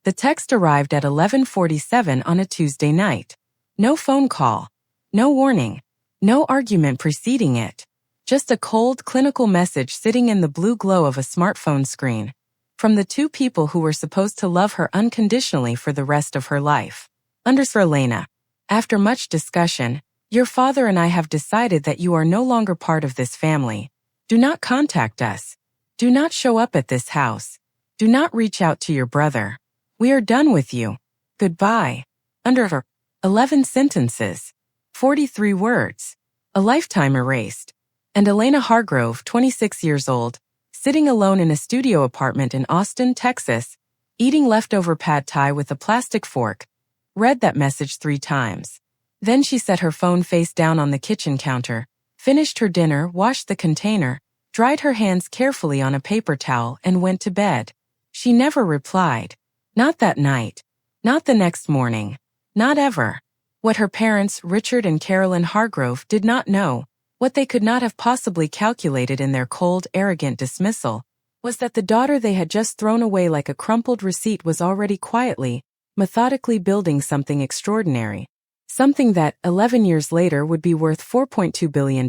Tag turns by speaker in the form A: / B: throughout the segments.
A: The text arrived at 11:47 on a Tuesday night. No phone call. No warning. No argument preceding it. Just a cold, clinical message sitting in the blue glow of a smartphone screen. From the two people who were supposed to love her unconditionally for the rest of her life. For Elena. After much discussion, your father and I have decided that you are no longer part of this family. Do not contact us. Do not show up at this house. Do not reach out to your brother. We are done with you. Goodbye. Her 11 sentences. 43 words. A lifetime erased. And Elena Hargrove, 26 years old, sitting alone in a studio apartment in Austin, Texas, eating leftover pad thai with a plastic fork, read that message 3 times. Then she set her phone face down on the kitchen counter, finished her dinner, washed the container, dried her hands carefully on a paper towel, and went to bed. She never replied. Not that night. Not the next morning. Not ever. What her parents, Richard and Carolyn Hargrove, did not know, what they could not have possibly calculated in their cold, arrogant dismissal, was that the daughter they had just thrown away like a crumpled receipt was already quietly, methodically building something extraordinary. Something that, 11 years later, would be worth $4.2 billion.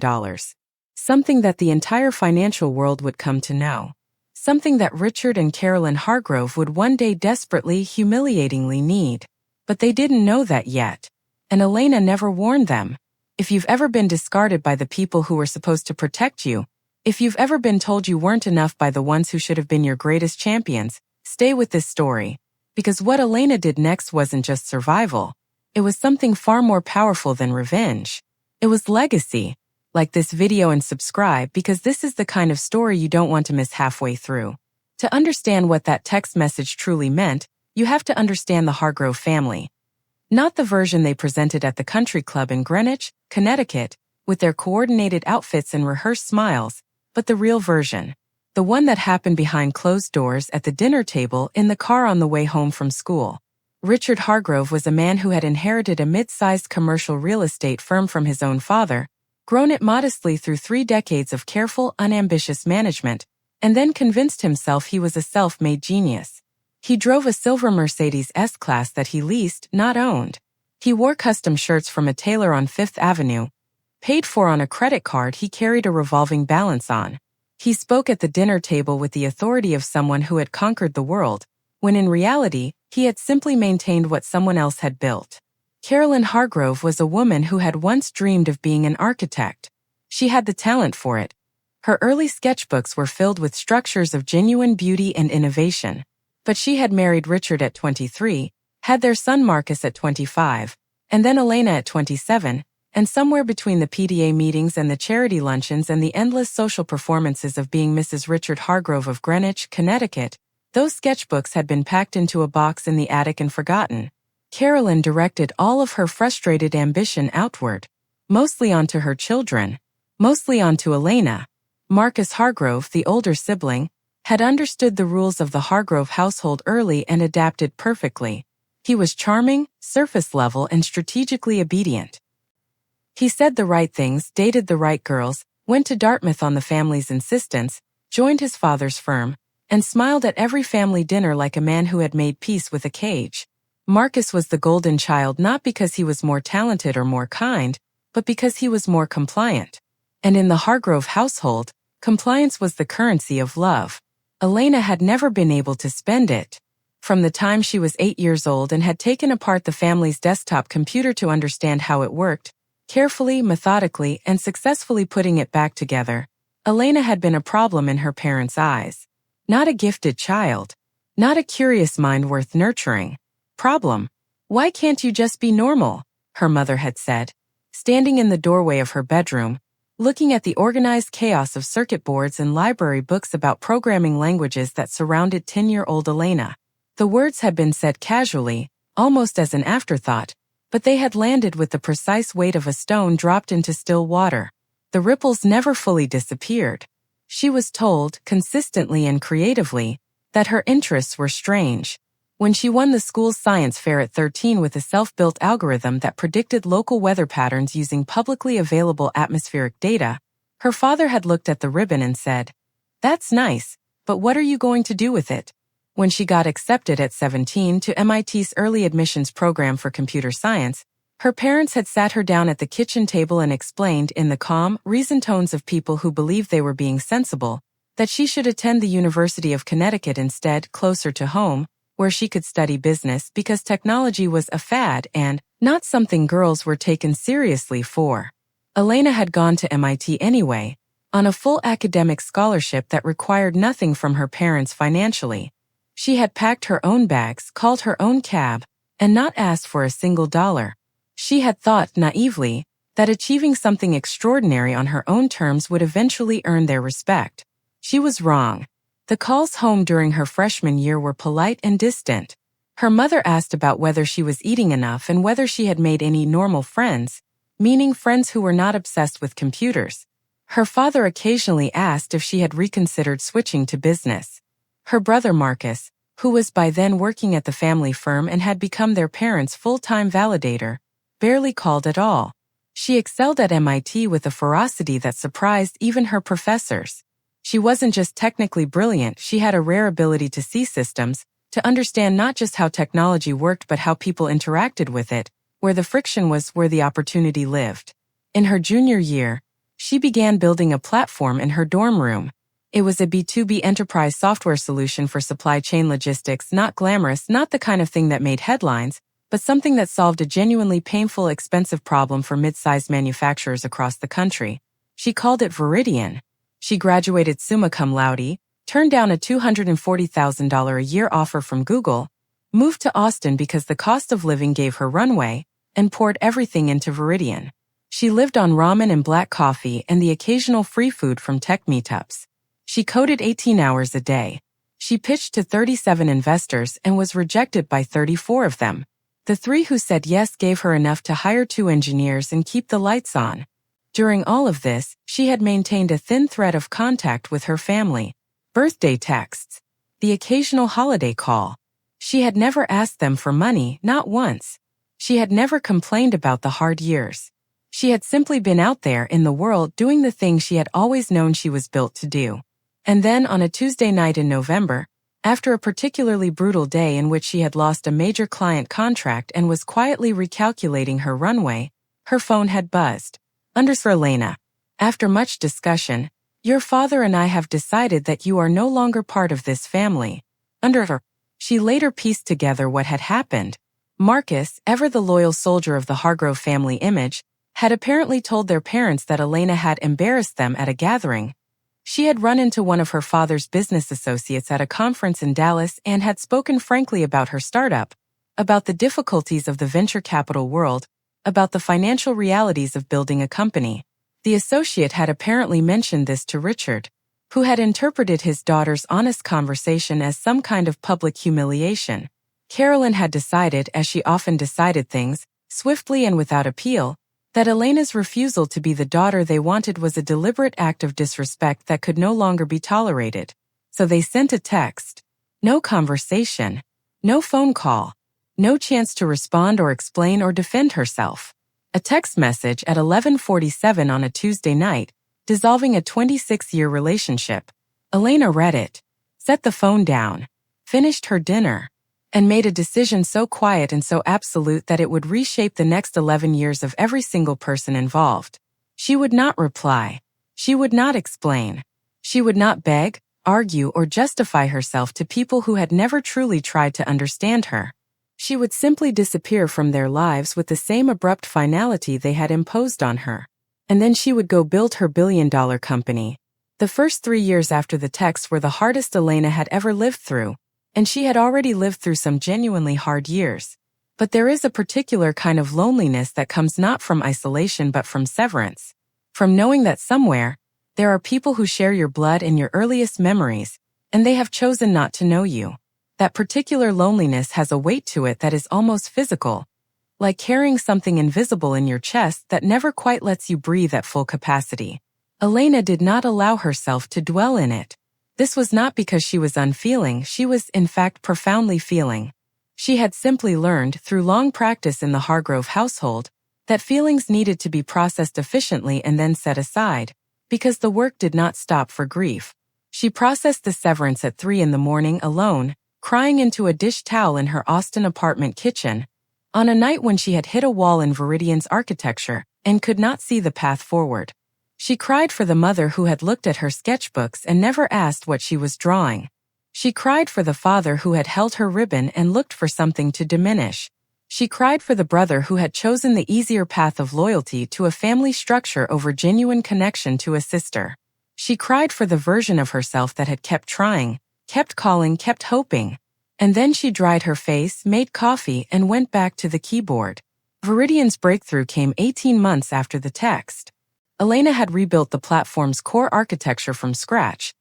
A: Something that the entire financial world would come to know. Something that Richard and Carolyn Hargrove would one day desperately, humiliatingly need. But they didn't know that yet. And Elena never warned them. If you've ever been discarded by the people who were supposed to protect you, if you've ever been told you weren't enough by the ones who should have been your greatest champions, stay with this story. Because what Elena did next wasn't just survival. It was something far more powerful than revenge. It was legacy. Like this video and subscribe because this is the kind of story you don't want to miss halfway through. To understand what that text message truly meant, you have to understand the Hargrove family. Not the version they presented at the country club in Greenwich, Connecticut, with their coordinated outfits and rehearsed smiles, but the real version. The one that happened behind closed doors at the dinner table in the car on the way home from school. Richard Hargrove was a man who had inherited a mid-sized commercial real estate firm from his own father, grown it modestly through 3 decades of careful, unambitious management, and then convinced himself he was a self-made genius. He drove a silver Mercedes S-Class that he leased, not owned. He wore custom shirts from a tailor on Fifth Avenue, paid for on a credit card he carried a revolving balance on. He spoke at the dinner table with the authority of someone who had conquered the world, when in reality, he had simply maintained what someone else had built. Carolyn Hargrove was a woman who had once dreamed of being an architect. She had the talent for it. Her early sketchbooks were filled with structures of genuine beauty and innovation. But she had married Richard at 23, had their son Marcus at 25, and then Elena at 27, and somewhere between the PDA meetings and the charity luncheons and the endless social performances of being Mrs. Richard Hargrove of Greenwich, Connecticut, those sketchbooks had been packed into a box in the attic and forgotten. Carolyn directed all of her frustrated ambition outward, mostly onto her children, mostly onto Elena. Marcus Hargrove, the older sibling, had understood the rules of the Hargrove household early and adapted perfectly. He was charming, surface level, and strategically obedient. He said the right things, dated the right girls, went to Dartmouth on the family's insistence, joined his father's firm, and smiled at every family dinner like a man who had made peace with a cage. Marcus was the golden child not because he was more talented or more kind, but because he was more compliant. And in the Hargrove household, compliance was the currency of love. Elena had never been able to spend it. From the time she was 8 years old and had taken apart the family's desktop computer to understand how it worked, carefully, methodically, and successfully putting it back together, Elena had been a problem in her parents' eyes. Not a gifted child. Not a curious mind worth nurturing. Problem. Why can't you just be normal? Her mother had said, standing in the doorway of her bedroom, looking at the organized chaos of circuit boards and library books about programming languages that surrounded 10-year-old Elena. The words had been said casually, almost as an afterthought, but they had landed with the precise weight of a stone dropped into still water. The ripples never fully disappeared. She was told, consistently and creatively, that her interests were strange. When she won the school's science fair at 13 with a self-built algorithm that predicted local weather patterns using publicly available atmospheric data, her father had looked at the ribbon and said, "That's nice, but what are you going to do with it?" When she got accepted at 17 to MIT's early admissions program for computer science, her parents had sat her down at the kitchen table and explained in the calm, reasoned tones of people who believed they were being sensible, that she should attend the University of Connecticut instead, closer to home, where she could study business because technology was a fad and not something girls were taken seriously for. Elena had gone to MIT anyway, on a full academic scholarship that required nothing from her parents financially. She had packed her own bags, called her own cab, and not asked for a single dollar. She had thought, naively, that achieving something extraordinary on her own terms would eventually earn their respect. She was wrong. The calls home during her freshman year were polite and distant. Her mother asked about whether she was eating enough and whether she had made any normal friends, meaning friends who were not obsessed with computers. Her father occasionally asked if she had reconsidered switching to business. Her brother Marcus, who was by then working at the family firm and had become their parents' full-time validator, barely called at all. She excelled at MIT with a ferocity that surprised even her professors. She wasn't just technically brilliant, she had a rare ability to see systems, to understand not just how technology worked but how people interacted with it, where the friction was, where the opportunity lived. In her junior year, she began building a platform in her dorm room. It was a B2B enterprise software solution for supply chain logistics, not glamorous, not the kind of thing that made headlines, but something that solved a genuinely painful, expensive problem for mid-sized manufacturers across the country. She called it Veridian. She graduated summa cum laude, turned down a $240,000 a year offer from Google, moved to Austin because the cost of living gave her runway, and poured everything into Veridian. She lived on ramen and black coffee and the occasional free food from tech meetups. She coded 18 hours a day. She pitched to 37 investors and was rejected by 34 of them. The 3 who said yes gave her enough to hire 2 engineers and keep the lights on. During all of this, she had maintained a thin thread of contact with her family. Birthday texts. The occasional holiday call. She had never asked them for money, not once. She had never complained about the hard years. She had simply been out there in the world doing the things she had always known she was built to do. And then on a Tuesday night in November, after a particularly brutal day in which she had lost a major client contract and was quietly recalculating her runway, her phone had buzzed. For Elena. After much discussion, your father and I have decided that you are no longer part of this family. Her. She later pieced together what had happened. Marcus, ever the loyal soldier of the Hargrove family image, had apparently told their parents that Elena had embarrassed them at a gathering. She had run into one of her father's business associates at a conference in Dallas and had spoken frankly about her startup, about the difficulties of the venture capital world, about the financial realities of building a company. The associate had apparently mentioned this to Richard, who had interpreted his daughter's honest conversation as some kind of public humiliation. Carolyn had decided, as she often decided things, swiftly and without appeal, that Elena's refusal to be the daughter they wanted was a deliberate act of disrespect that could no longer be tolerated. So they sent a text. No conversation. No phone call. No chance to respond or explain or defend herself. A text message at 11:47 on a Tuesday night, dissolving a 26-year relationship. Elena read it, set the phone down, finished her dinner, and made a decision so quiet and so absolute that it would reshape the next 11 years of every single person involved. She would not reply. She would not explain. She would not beg, argue, or justify herself to people who had never truly tried to understand her. She would simply disappear from their lives with the same abrupt finality they had imposed on her. And then she would go build her billion-dollar company. The first 3 years after the text were the hardest Elena had ever lived through, and she had already lived through some genuinely hard years. But there is a particular kind of loneliness that comes not from isolation but from severance. From knowing that somewhere, there are people who share your blood and your earliest memories, and they have chosen not to know you. That particular loneliness has a weight to it that is almost physical, like carrying something invisible in your chest that never quite lets you breathe at full capacity. Elena did not allow herself to dwell in it. This was not because she was unfeeling, she was, in fact, profoundly feeling. She had simply learned, through long practice in the Hargrove household, that feelings needed to be processed efficiently and then set aside, because the work did not stop for grief. She processed the severance at 3 in the morning alone, crying into a dish towel in her Austin apartment kitchen, on a night when she had hit a wall in Viridian's architecture and could not see the path forward. She cried for the mother who had looked at her sketchbooks and never asked what she was drawing. She cried for the father who had held her ribbon and looked for something to diminish. She cried for the brother who had chosen the easier path of loyalty to a family structure over genuine connection to a sister. She cried for the version of herself that had kept trying, kept calling, kept hoping. And then she dried her face, made coffee, and went back to the keyboard. Viridian's breakthrough came 18 months after the text. Elena had rebuilt the platform's core architecture from scratch,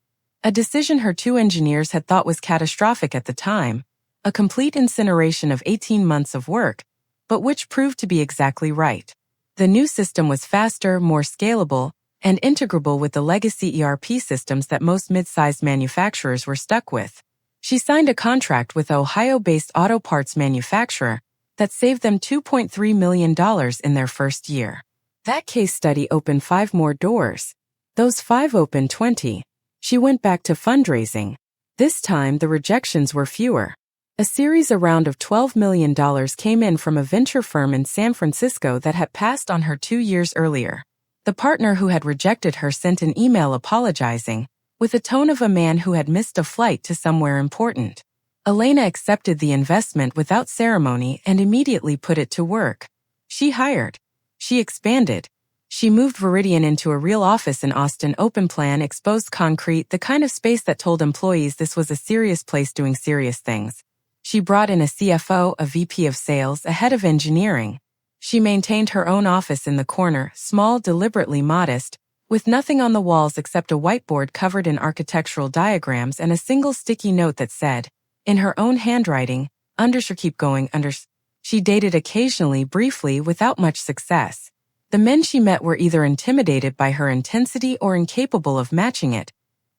A: a decision her two engineers had thought was catastrophic at the time, a complete incineration of 18 months of work, but which proved to be exactly right. The new system was faster, more scalable, and integrable with the legacy ERP systems that most mid-sized manufacturers were stuck with. She signed a contract with Ohio-based auto parts manufacturer that saved them $2.3 million in their first year. That case study opened 5 more doors. Those 5 opened 20. She went back to fundraising. This time the rejections were fewer. A round of $12 million came in from a venture firm in San Francisco that had passed on her 2 years earlier. The partner who had rejected her sent an email apologizing, with the tone of a man who had missed a flight to somewhere important. Elena accepted the investment without ceremony and immediately put it to work. She hired. She expanded. She moved Viridian into a real office in Austin, open plan, exposed concrete, the kind of space that told employees this was a serious place doing serious things. She brought in a CFO, a VP of sales, a head of engineering. She maintained her own office in the corner, small, deliberately modest, with nothing on the walls except a whiteboard covered in architectural diagrams and a single sticky note that said, in her own handwriting, keep going, She dated occasionally, briefly, without much success. The men she met were either intimidated by her intensity or incapable of matching it,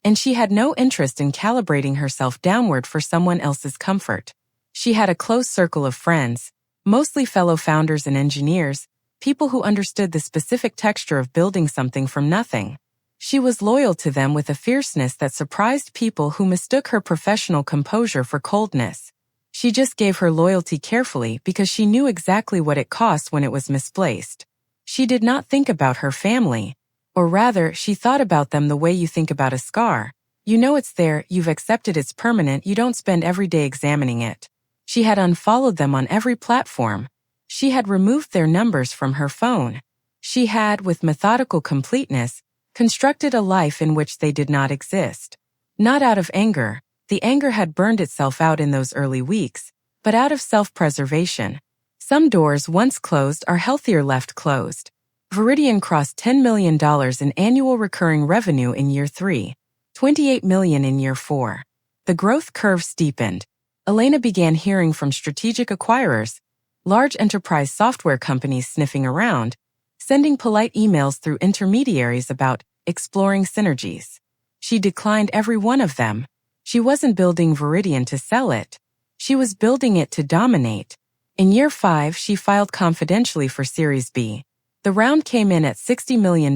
A: and she had no interest in calibrating herself downward for someone else's comfort. She had a close circle of friends, mostly fellow founders and engineers, people who understood the specific texture of building something from nothing. She was loyal to them with a fierceness that surprised people who mistook her professional composure for coldness. She just gave her loyalty carefully because she knew exactly what it cost when it was misplaced. She did not think about her family, or rather, she thought about them the way you think about a scar. You know it's there, you've accepted it's permanent, you don't spend every day examining it. She had unfollowed them on every platform. She had removed their numbers from her phone. She had, with methodical completeness, constructed a life in which they did not exist. Not out of anger. The anger had burned itself out in those early weeks, but out of self-preservation. Some doors once closed are healthier left closed. Viridian crossed $10 million in annual recurring revenue in year 3, $28 million in year 4. The growth curve steepened. Elena began hearing from strategic acquirers, large enterprise software companies sniffing around, sending polite emails through intermediaries about exploring synergies. She declined every one of them. She wasn't building Viridian to sell it. She was building it to dominate. In year 5, she filed confidentially for Series B. The round came in at $60 million,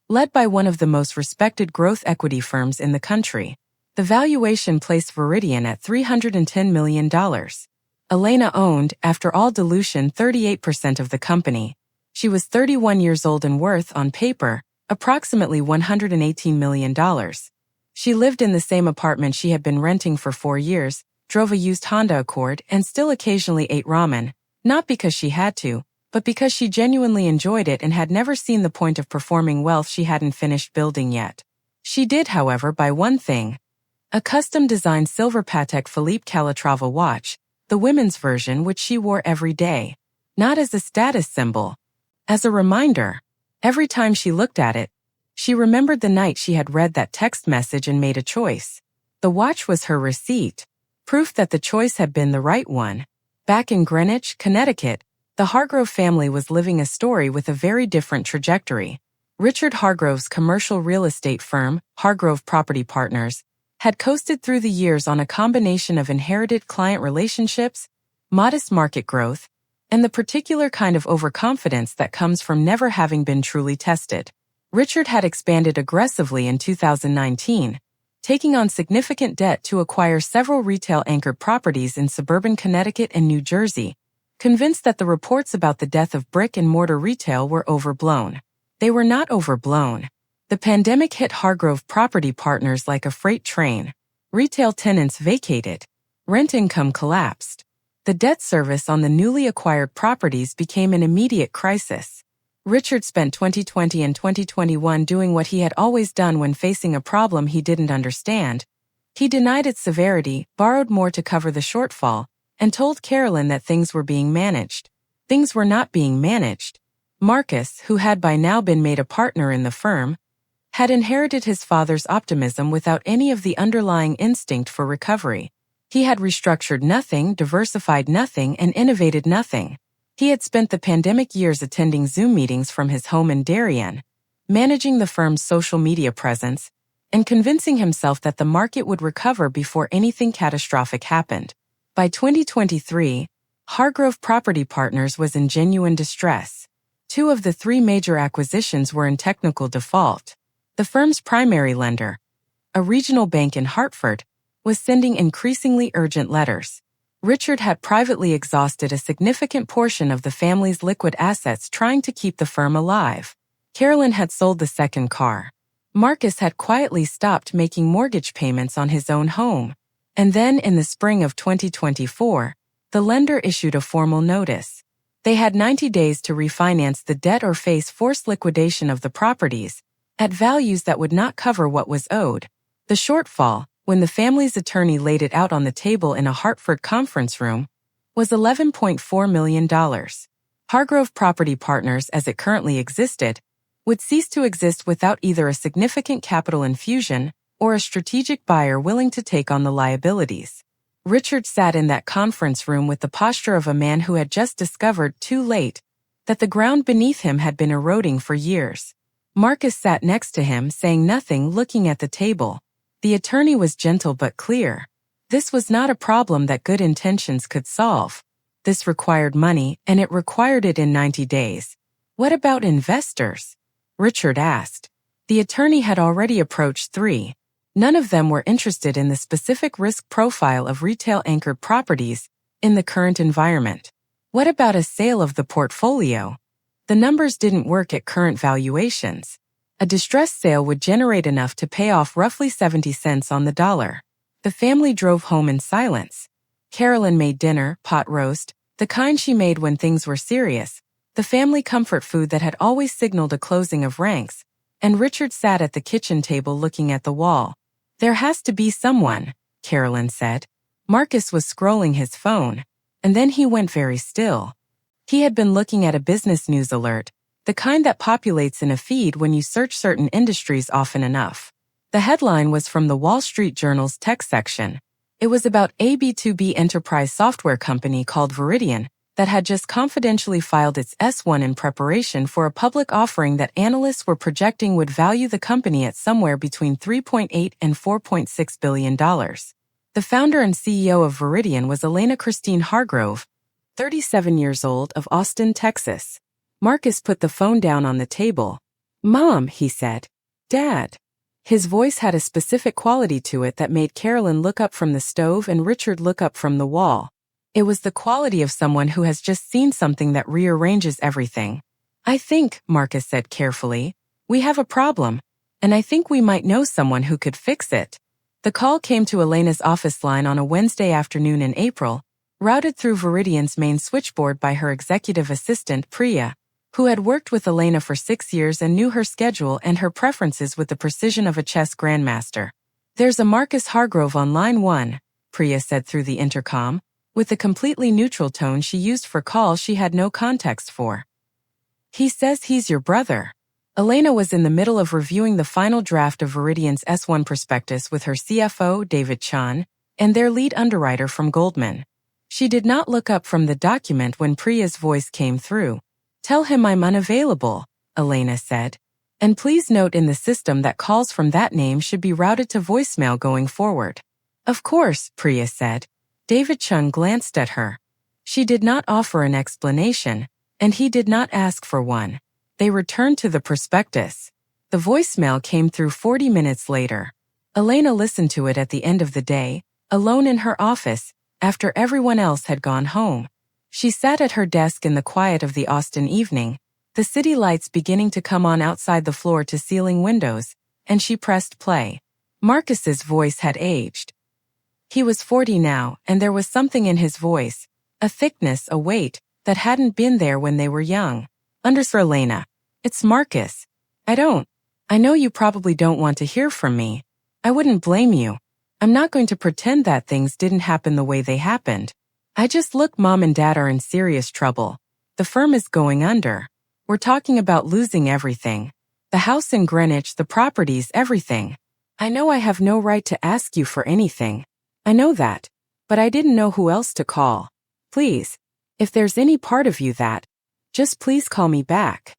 A: led by one of the most respected growth equity firms in the country. The valuation placed Viridian at $310 million. Elena owned, after all dilution, 38% of the company. She was 31 years old and worth, on paper, approximately $118 million. She lived in the same apartment she had been renting for 4 years, drove a used Honda Accord, and still occasionally ate ramen, not because she had to, but because she genuinely enjoyed it and had never seen the point of performing wealth she hadn't finished building yet. She did, however, buy one thing: a custom-designed silver Patek Philippe Calatrava watch, the women's version which she wore every day, not as a status symbol. As a reminder, every time she looked at it, she remembered the night she had read that text message and made a choice. The watch was her receipt, proof that the choice had been the right one. Back in Greenwich, Connecticut, the Hargrove family was living a story with a very different trajectory. Richard Hargrove's commercial real estate firm, Hargrove Property Partners, had coasted through the years on a combination of inherited client relationships, modest market growth, and the particular kind of overconfidence that comes from never having been truly tested. Richard had expanded aggressively in 2019, taking on significant debt to acquire several retail-anchored properties in suburban Connecticut and New Jersey, convinced that the reports about the death of brick-and-mortar retail were overblown. They were not overblown. The pandemic hit Hargrove Property Partners like a freight train. Retail tenants vacated. Rent income collapsed. The debt service on the newly acquired properties became an immediate crisis. Richard spent 2020 and 2021 doing what he had always done when facing a problem he didn't understand. He denied its severity, borrowed more to cover the shortfall, and told Carolyn that things were being managed. Things were not being managed. Marcus, who had by now been made a partner in the firm, had inherited his father's optimism without any of the underlying instinct for recovery. He had restructured nothing, diversified nothing, and innovated nothing. He had spent the pandemic years attending Zoom meetings from his home in Darien, managing the firm's social media presence, and convincing himself that the market would recover before anything catastrophic happened. By 2023, Hargrove Property Partners was in genuine distress. 2 of the 3 major acquisitions were in technical default. The firm's primary lender, a regional bank in Hartford, was sending increasingly urgent letters. Richard had privately exhausted a significant portion of the family's liquid assets trying to keep the firm alive. Carolyn had sold the second car. Marcus had quietly stopped making mortgage payments on his own home. And then, in the spring of 2024, the lender issued a formal notice. They had 90 days to refinance the debt or face forced liquidation of the properties, at values that would not cover what was owed. The shortfall, when the family's attorney laid it out on the table in a Hartford conference room, was $11.4 million. Hargrove Property Partners, as it currently existed, would cease to exist without either a significant capital infusion or a strategic buyer willing to take on the liabilities. Richard sat in that conference room with the posture of a man who had just discovered, too late, that the ground beneath him had been eroding for years. Marcus sat next to him, saying nothing, looking at the table. The attorney was gentle but clear. This was not a problem that good intentions could solve. This required money, and it required it in 90 days. What about investors? Richard asked. The attorney had already approached 3. None of them were interested in the specific risk profile of retail-anchored properties in the current environment. What about a sale of the portfolio? The numbers didn't work at current valuations. A distressed sale would generate enough to pay off roughly 70 cents on the dollar. The family drove home in silence. Carolyn made dinner, pot roast, the kind she made when things were serious, the family comfort food that had always signaled a closing of ranks, and Richard sat at the kitchen table looking at the wall. There has to be someone, Carolyn said. Marcus was scrolling his phone, and then he went very still. He had been looking at a business news alert, the kind that populates in a feed when you search certain industries often enough. The headline was from the Wall Street Journal's tech section. It was about a B2B enterprise software company called Veridian that had just confidentially filed its S-1 in preparation for a public offering that analysts were projecting would value the company at somewhere between $3.8 and $4.6 billion. The founder and CEO of Veridian was Elena Christine Hargrove, 37 years old, of Austin, Texas. Marcus put the phone down on the table. "Mom," he said. "Dad." His voice had a specific quality to it that made Carolyn look up from the stove and Richard look up from the wall. It was the quality of someone who has just seen something that rearranges everything. "I think," Marcus said carefully, "we have a problem, and I think we might know someone who could fix it." The call came to Elena's office line on a Wednesday afternoon in April, routed through Veridian's main switchboard by her executive assistant, Priya, who had worked with Elena for 6 years and knew her schedule and her preferences with the precision of a chess grandmaster. "There's a Marcus Hargrove on line 1, Priya said through the intercom, with the completely neutral tone she used for calls she had no context for. "He says he's your brother." Elena was in the middle of reviewing the final draft of Veridian's S1 prospectus with her CFO, David Chun, and their lead underwriter from Goldman. She did not look up from the document when Priya's voice came through. "Tell him I'm unavailable," Elena said. "And please note in the system that calls from that name should be routed to voicemail going forward." "Of course," Priya said. David Chun glanced at her. She did not offer an explanation, and he did not ask for one. They returned to the prospectus. The voicemail came through 40 minutes later. Elena listened to it at the end of the day, alone in her office, after everyone else had gone home. She sat at her desk in the quiet of the Austin evening, the city lights beginning to come on outside the floor-to-ceiling windows, and she pressed play. Marcus's voice had aged. He was 40 now, and there was something in his voice, a thickness, a weight, that hadn't been there when they were young. Understood, Elena. It's Marcus. I know you probably don't want to hear from me. I wouldn't blame you. I'm not going to pretend that things didn't happen the way they happened. Look, Mom and Dad are in serious trouble. The firm is going under. We're talking about losing everything. The house in Greenwich, the properties, everything. I know I have no right to ask you for anything. I know that. But I didn't know who else to call. Please. If there's any part of you that, just please call me back.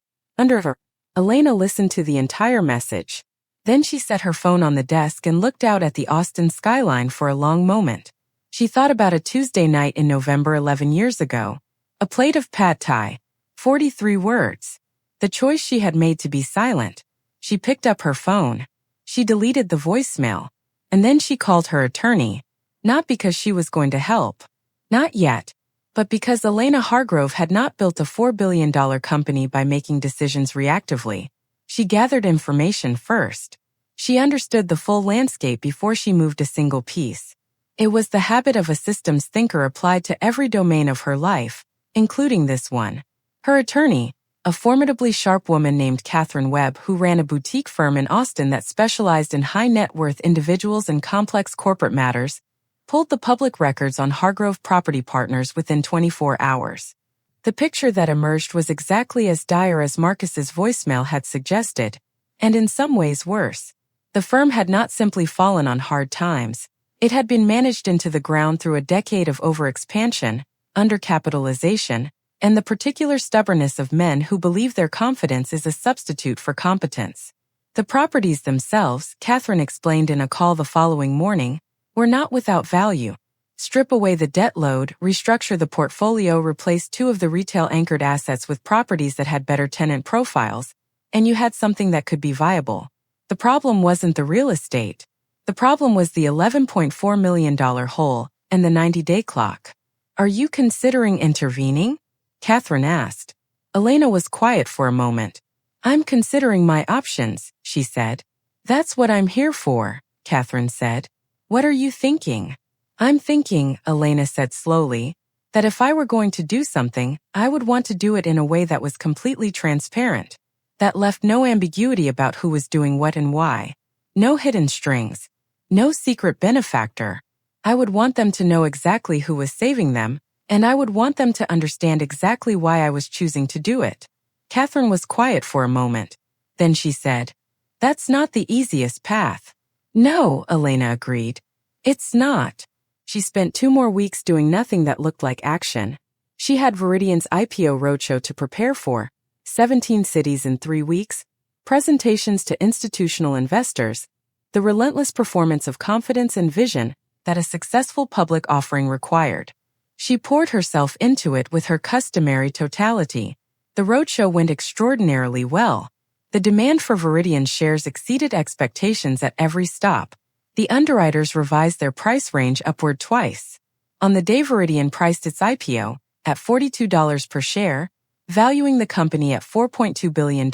A: Elena listened to the entire message. Then she set her phone on the desk and looked out at the Austin skyline for a long moment. She thought about a Tuesday night in November 11 years ago. A plate of pad thai. 43 words. The choice she had made to be silent. She picked up her phone. She deleted the voicemail. And then she called her attorney. Not because she was going to help. Not yet. But because Elena Hargrove had not built a $4 billion company by making decisions reactively. She gathered information first. She understood the full landscape before she moved a single piece. It was the habit of a systems thinker applied to every domain of her life, including this one. Her attorney, a formidably sharp woman named Catherine Webb who ran a boutique firm in Austin that specialized in high-net-worth individuals and complex corporate matters, pulled the public records on Hargrove Property Partners within 24 hours. The picture that emerged was exactly as dire as Marcus's voicemail had suggested, and in some ways worse. The firm had not simply fallen on hard times. It had been managed into the ground through a decade of overexpansion, undercapitalization, and the particular stubbornness of men who believe their confidence is a substitute for competence. The properties themselves, Catherine explained in a call the following morning, were not without value. Strip away the debt load, restructure the portfolio, replace 2 of the retail-anchored assets with properties that had better tenant profiles, and you had something that could be viable. The problem wasn't the real estate. The problem was the $11.4 million hole and the 90-day clock. Are you considering intervening? Catherine asked. Elena was quiet for a moment. I'm considering my options, she said. That's what I'm here for, Catherine said. What are you thinking? I'm thinking, Elena said slowly, that if I were going to do something, I would want to do it in a way that was completely transparent, that left no ambiguity about who was doing what and why. No hidden strings. No secret benefactor. I would want them to know exactly who was saving them, and I would want them to understand exactly why I was choosing to do it. Catherine was quiet for a moment. Then she said, That's not the easiest path. No, Elena agreed. It's not. She spent 2 more weeks doing nothing that looked like action. She had Viridian's IPO roadshow to prepare for, 17 cities in 3 weeks, presentations to institutional investors, the relentless performance of confidence and vision that a successful public offering required. She poured herself into it with her customary totality. The roadshow went extraordinarily well. The demand for Viridian shares exceeded expectations at every stop. The underwriters revised their price range upward twice. On the day Viridian priced its IPO, at $42 per share, valuing the company at $4.2 billion,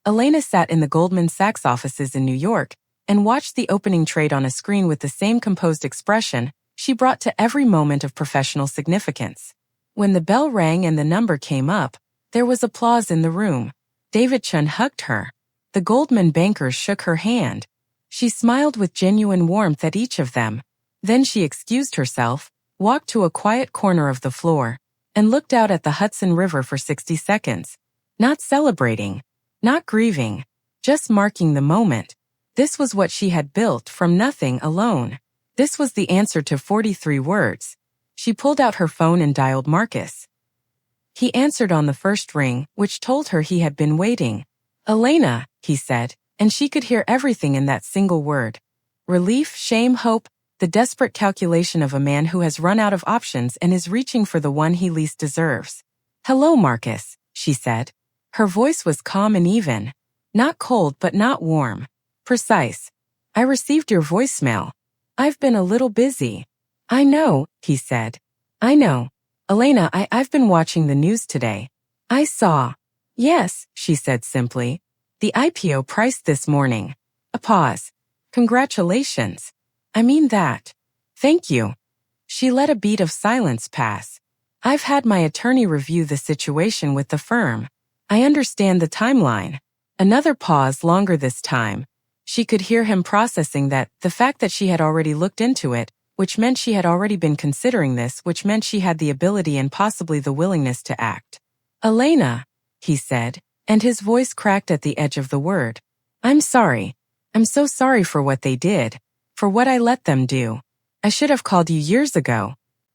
A: Elena sat in the Goldman Sachs offices in New York and watched the opening trade on a screen with the same composed expression she brought to every moment of professional significance. When the bell rang and the number came up, there was applause in the room. David Chun hugged her. The Goldman bankers shook her hand. She smiled with genuine warmth at each of them. Then she excused herself, walked to a quiet corner of the floor, and looked out at the Hudson River for 60 seconds. Not celebrating, not grieving, just marking the moment. This was what she had built from nothing alone. This was the answer to 43 words. She pulled out her phone and dialed Marcus. He answered on the first ring, which told her he had been waiting. Elena, he said, and she could hear everything in that single word. Relief, shame, hope, the desperate calculation of a man who has run out of options and is reaching for the one he least deserves. Hello, Marcus, she said. Her voice was calm and even. Not cold but not warm. Precise. I received your voicemail. I've been a little busy. I know, he said. I know. Elena, I've been watching the news today. I saw. Yes, she said simply. The IPO priced this morning. A pause. Congratulations. I mean that. Thank you. She let a beat of silence pass. I've had my attorney review the situation with the firm. I understand the timeline. Another pause, longer this time. She could hear him processing that, the fact that she had already looked into it, which meant she had already been considering this, which meant she had the ability and possibly the willingness to act. Elena, he said, and his voice cracked at the edge of the word. I'm sorry. I'm so sorry for what they did, for what I let them do. I should have called you years ago.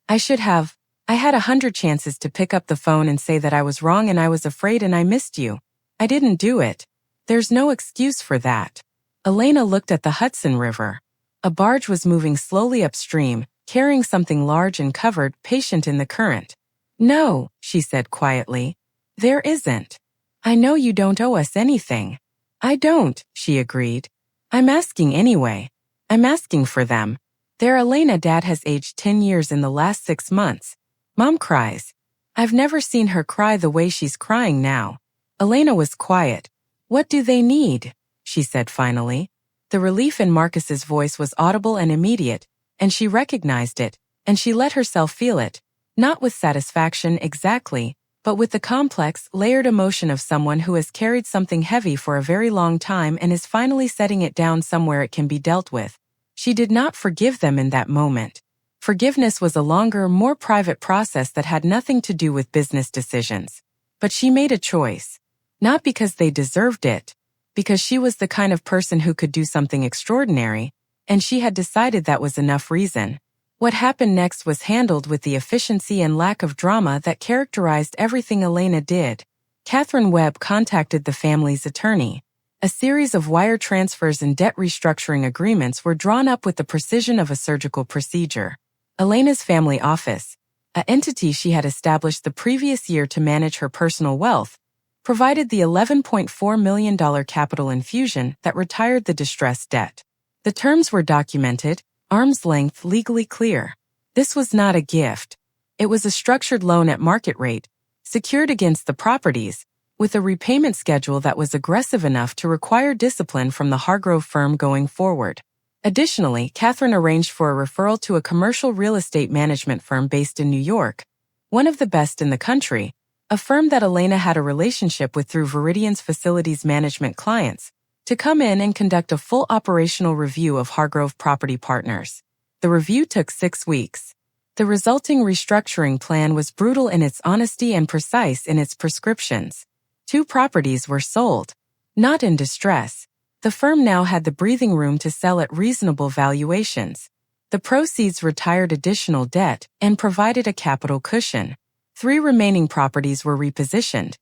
A: I had 100 chances to pick up the phone and say that I was wrong and I was afraid and I missed you. I didn't do it. There's no excuse for that. Elena looked at the Hudson River. A barge was moving slowly upstream, carrying something large and covered, patient in the current. No, she said quietly. There isn't. I know you don't owe us anything. I don't, she agreed. I'm asking anyway. I'm asking for them. Their Elena dad has aged 10 years in the last 6 months. Mom cries. I've never seen her cry the way she's crying now. Elena was quiet. What do they need? She said finally. The relief in Marcus's voice was audible and immediate, and she recognized it, and she let herself feel it, not with satisfaction exactly, but with the complex, layered emotion of someone who has carried something heavy for a very long time and is finally setting it down somewhere it can be dealt with. She did not forgive them in that moment. Forgiveness was a longer, more private process that had nothing to do with business decisions. But she made a choice. Not because they deserved it, because she was the kind of person who could do something extraordinary, and she had decided that was enough reason. What happened next was handled with the efficiency and lack of drama that characterized everything Elena did. Catherine Webb contacted the family's attorney. A series of wire transfers and debt restructuring agreements were drawn up with the precision of a surgical procedure. Elena's family office, an entity she had established the previous year to manage her personal wealth, provided the $11.4 million capital infusion that retired the distressed debt. The terms were documented, arm's length, legally clear. This was not a gift. It was a structured loan at market rate, secured against the properties, with a repayment schedule that was aggressive enough to require discipline from the Hargrove firm going forward. Additionally, Catherine arranged for a referral to a commercial real estate management firm based in New York, one of the best in the country, a firm that Elena had a relationship with through Viridian's facilities management clients, to come in and conduct a full operational review of Hargrove Property Partners. The review took 6 weeks. The resulting restructuring plan was brutal in its honesty and precise in its prescriptions. 2 properties were sold. Not in distress. The firm now had the breathing room to sell at reasonable valuations. The proceeds retired additional debt and provided a capital cushion. 3 remaining properties were repositioned.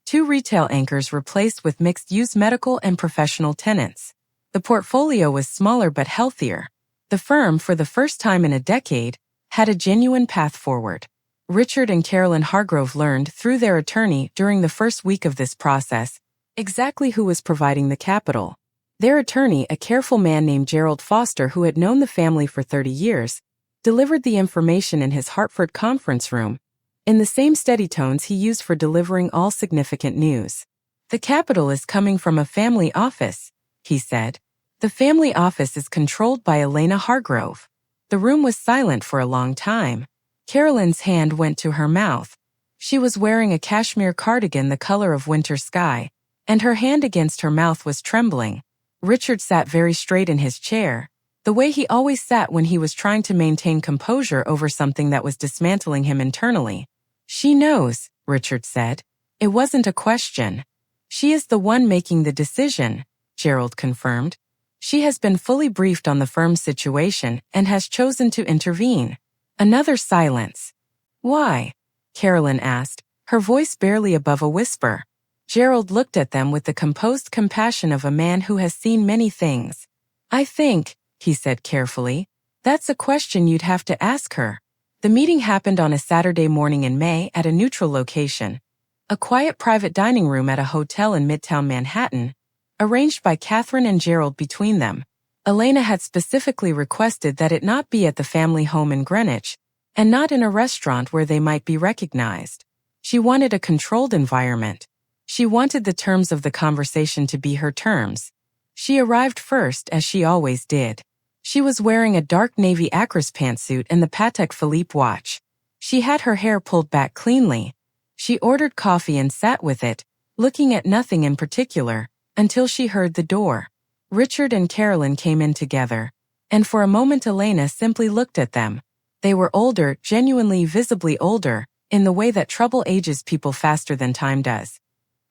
A: 2 retail anchors replaced with mixed-use medical and professional tenants. The portfolio was smaller but healthier. The firm, for the first time in a decade, had a genuine path forward. Richard and Carolyn Hargrove learned through their attorney during the first week of this process exactly who was providing the capital. Their attorney, a careful man named Gerald Foster who had known the family for 30 years, delivered the information in his Hartford conference room, in the same steady tones he used for delivering all significant news. The capital is coming from a family office, he said. The family office is controlled by Elena Hargrove. The room was silent for a long time. Carolyn's hand went to her mouth. She was wearing a cashmere cardigan the color of winter sky, and her hand against her mouth was trembling. Richard sat very straight in his chair, the way he always sat when he was trying to maintain composure over something that was dismantling him internally. She knows, Richard said. It wasn't a question. She is the one making the decision, Gerald confirmed. She has been fully briefed on the firm's situation and has chosen to intervene. Another silence. Why? Carolyn asked, her voice barely above a whisper. Gerald looked at them with the composed compassion of a man who has seen many things. I think, he said carefully, that's a question you'd have to ask her. The meeting happened on a Saturday morning in May at a neutral location, a quiet private dining room at a hotel in Midtown Manhattan, arranged by Catherine and Gerald between them. Elena had specifically requested that it not be at the family home in Greenwich, and not in a restaurant where they might be recognized. She wanted a controlled environment. She wanted the terms of the conversation to be her terms. She arrived first, as she always did. She was wearing a dark navy Acris pantsuit and the Patek Philippe watch. She had her hair pulled back cleanly. She ordered coffee and sat with it, looking at nothing in particular, until she heard the door. Richard and Carolyn came in together, and for a moment Elena simply looked at them. They were older, genuinely visibly older, in the way that trouble ages people faster than time does.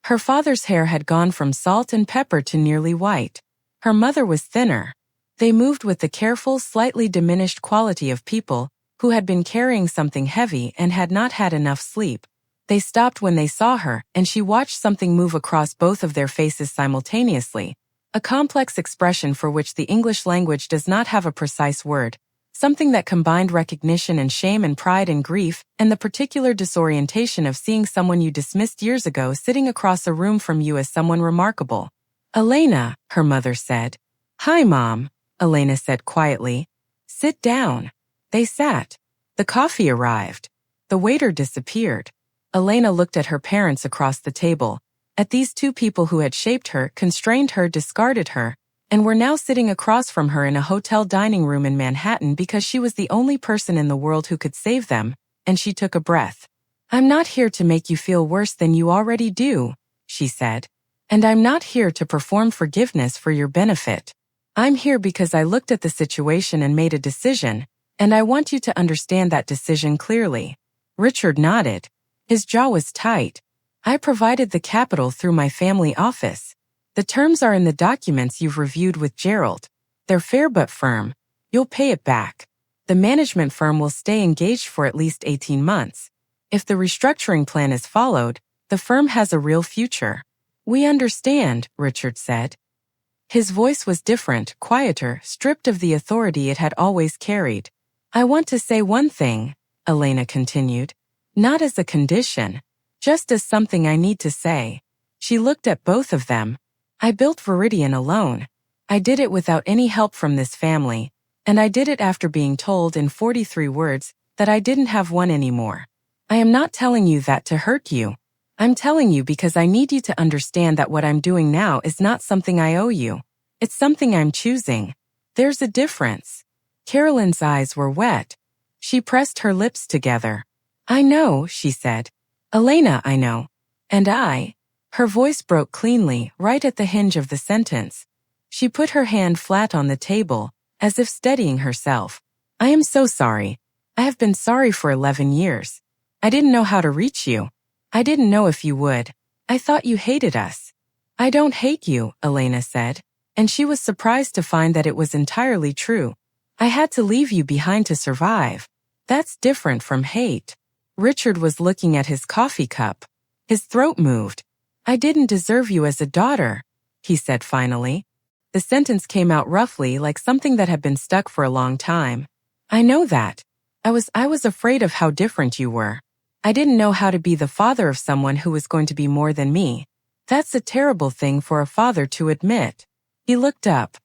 A: Her father's hair had gone from salt and pepper to nearly white. Her mother was thinner. They moved with the careful, slightly diminished quality of people who had been carrying something heavy and had not had enough sleep. They stopped when they saw her, and she watched something move across both of their faces simultaneously. A complex expression for which the English language does not have a precise word, something that combined recognition and shame and pride and grief, and the particular disorientation of seeing someone you dismissed years ago sitting across a room from you as someone remarkable. "Elena," her mother said. "Hi, Mom," Elena said quietly. "Sit down." They sat. The coffee arrived. The waiter disappeared. Elena looked at her parents across the table, at these two people who had shaped her, constrained her, discarded her, and were now sitting across from her in a hotel dining room in Manhattan because she was the only person in the world who could save them, and she took a breath. "I'm not here to make you feel worse than you already do," she said. "And I'm not here to perform forgiveness for your benefit. I'm here because I looked at the situation and made a decision, and I want you to understand that decision clearly." Richard nodded. His jaw was tight. "I provided the capital through my family office. The terms are in the documents you've reviewed with Gerald. They're fair but firm. You'll pay it back. The management firm will stay engaged for at least 18 months. If the restructuring plan is followed, the firm has a real future." "We understand," Richard said. His voice was different, quieter, stripped of the authority it had always carried. "I want to say one thing," Elena continued. "Not as a condition. Just as something I need to say." She looked at both of them. "I built Viridian alone. I did it without any help from this family, and I did it after being told in 43 words that I didn't have one anymore. I am not telling you that to hurt you. I'm telling you because I need you to understand that what I'm doing now is not something I owe you. It's something I'm choosing. There's a difference." Carolyn's eyes were wet. She pressed her lips together. "I know," she said. "Elena, I know. And I—" Her voice broke cleanly, right at the hinge of the sentence. She put her hand flat on the table, as if steadying herself. "I am so sorry. I have been sorry for 11 years. I didn't know how to reach you. I didn't know if you would. I thought you hated us." "I don't hate you," Elena said, and she was surprised to find that it was entirely true. "I had to leave you behind to survive. That's different from hate." Richard was looking at his coffee cup. His throat moved. "I didn't deserve you as a daughter," he said finally. The sentence came out roughly, like something that had been stuck for a long time. "I know that. I was afraid of how different you were. I didn't know how to be the father of someone who was going to be more than me. That's a terrible thing for a father to admit." He looked up.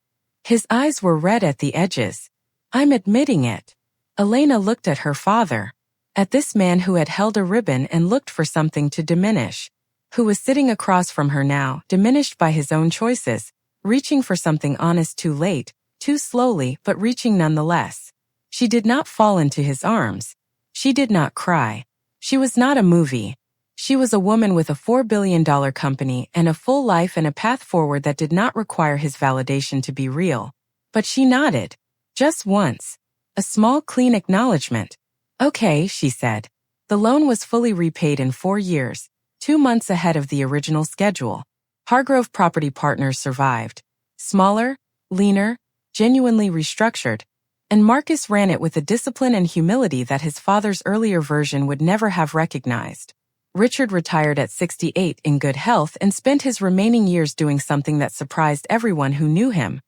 A: His eyes were red at the edges. "I'm admitting it." Elena looked at her father, at this man who had held a ribbon and looked for something to diminish, who was sitting across from her now, diminished by his own choices, reaching for something honest too late, too slowly, but reaching nonetheless. She did not fall into his arms. She did not cry. She was not a movie. She was a woman with a $4 billion company and a full life and a path forward that did not require his validation to be real. But she nodded. Just once. A small, clean acknowledgement. "Okay," she said. The loan was fully repaid in 4 years, 2 months ahead of the original schedule. Hargrove Property Partners survived. Smaller, leaner, genuinely restructured, and Marcus ran it with a discipline and humility that his father's earlier version would never have recognized. Richard retired at 68 in good health and spent his remaining years doing something that surprised everyone who knew him.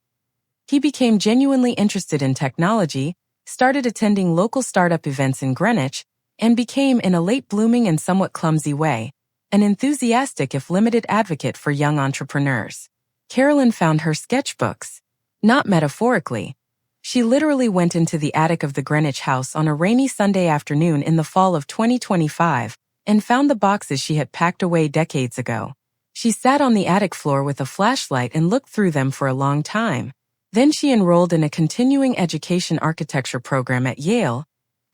A: He became genuinely interested in technology, started attending local startup events in Greenwich, and became, in a late-blooming and somewhat clumsy way, an enthusiastic if limited advocate for young entrepreneurs. Carolyn found her sketchbooks. Not metaphorically. She literally went into the attic of the Greenwich house on a rainy Sunday afternoon in the fall of 2025 and found the boxes she had packed away decades ago. She sat on the attic floor with a flashlight and looked through them for a long time. Then she enrolled in a continuing education architecture program at Yale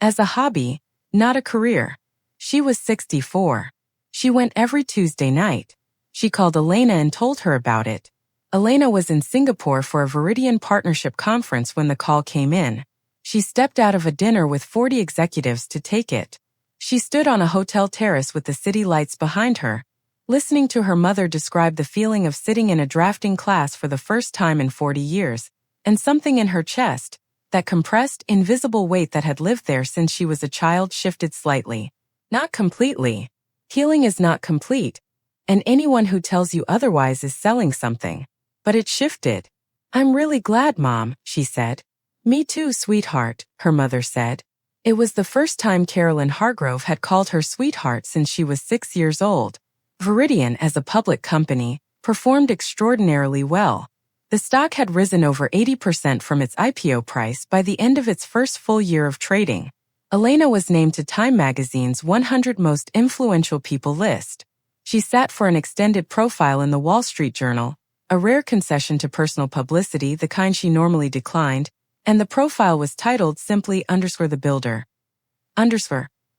A: as a hobby, not a career. She was 64. She went every Tuesday night. She called Elena and told her about it. Elena was in Singapore for a Viridian Partnership conference when the call came in. She stepped out of a dinner with 40 executives to take it. She stood on a hotel terrace with the city lights behind her, listening to her mother describe the feeling of sitting in a drafting class for the first time in 40 years, and something in her chest, that compressed, invisible weight that had lived there since she was a child, shifted slightly. Not completely. Healing is not complete, and anyone who tells you otherwise is selling something. But it shifted. "I'm really glad, Mom," she said. "Me too, sweetheart," her mother said. It was the first time Carolyn Hargrove had called her sweetheart since she was 6 years old. Viridian, as a public company, performed extraordinarily well. The stock had risen over 80% from its IPO price by the end of its first full year of trading. Elena was named to Time magazine's 100 Most Influential People list. She sat for an extended profile in the Wall Street Journal, a rare concession to personal publicity, the kind she normally declined, and the profile was titled simply _the builder.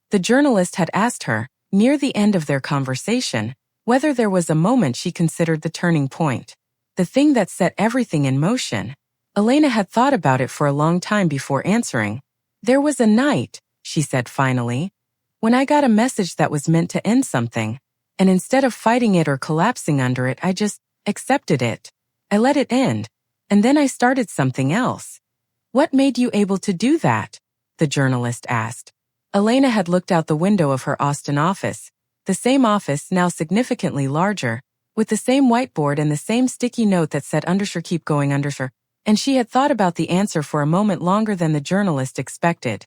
A: The journalist had asked her, near the end of their conversation, whether there was a moment she considered the turning point. The thing that set everything in motion. Elena had thought about it for a long time before answering. "There was a night," she said finally, "when I got a message that was meant to end something, and instead of fighting it or collapsing under it, I just accepted it. I let it end, and then I started something else." "What made you able to do that?" the journalist asked. Elena had looked out the window of her Austin office, the same office now significantly larger, with the same whiteboard and the same sticky note that said keep going and she had thought about the answer for a moment longer than the journalist expected.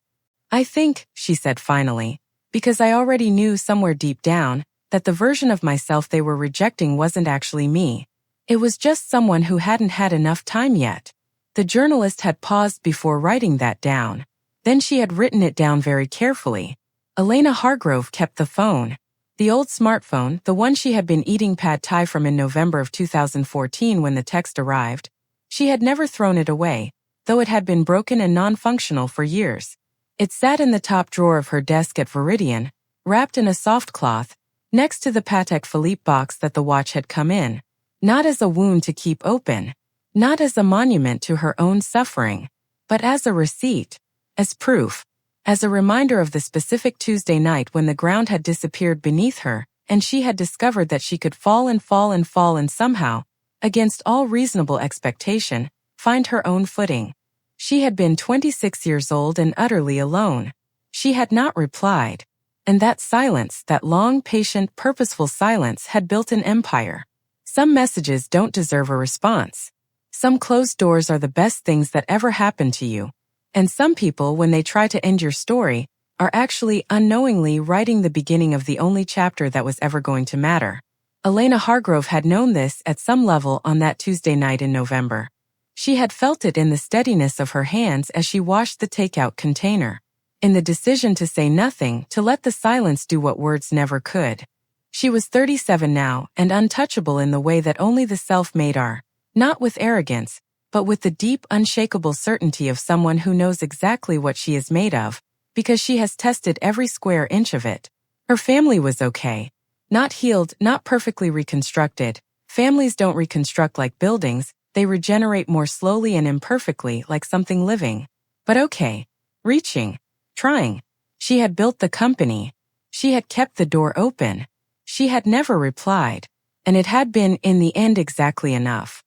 A: "I think," she said finally, "because I already knew somewhere deep down that the version of myself they were rejecting wasn't actually me. It was just someone who hadn't had enough time yet." The journalist had paused before writing that down. Then she had written it down very carefully. Elena Hargrove kept the phone. The old smartphone, the one she had been eating pad thai from in November of 2014 when the text arrived. She had never thrown it away, though it had been broken and non-functional for years. It sat in the top drawer of her desk at Viridian, wrapped in a soft cloth, next to the Patek Philippe box that the watch had come in. Not as a wound to keep open, not as a monument to her own suffering, but as a receipt, as proof, as a reminder of the specific Tuesday night when the ground had disappeared beneath her, and she had discovered that she could fall and somehow, against all reasonable expectation, find her own footing. She had been 26 years old and utterly alone. She had not replied. And that silence, that long, patient, purposeful silence, had built an empire. Some messages don't deserve a response. Some closed doors are the best things that ever happened to you. And some people, when they try to end your story, are actually unknowingly writing the beginning of the only chapter that was ever going to matter. Elena Hargrove had known this at some level on that Tuesday night in November. She had felt it in the steadiness of her hands as she washed the takeout container, in the decision to say nothing, to let the silence do what words never could. She was 37 now and untouchable in the way that only the self-made are, not with arrogance, but with the deep, unshakable certainty of someone who knows exactly what she is made of, because she has tested every square inch of it. Her family was okay. Not healed, not perfectly reconstructed. Families don't reconstruct like buildings, they regenerate more slowly and imperfectly, like something living. But okay. Reaching. Trying. She had built the company. She had kept the door open. She had never replied. And it had been, in the end, exactly enough.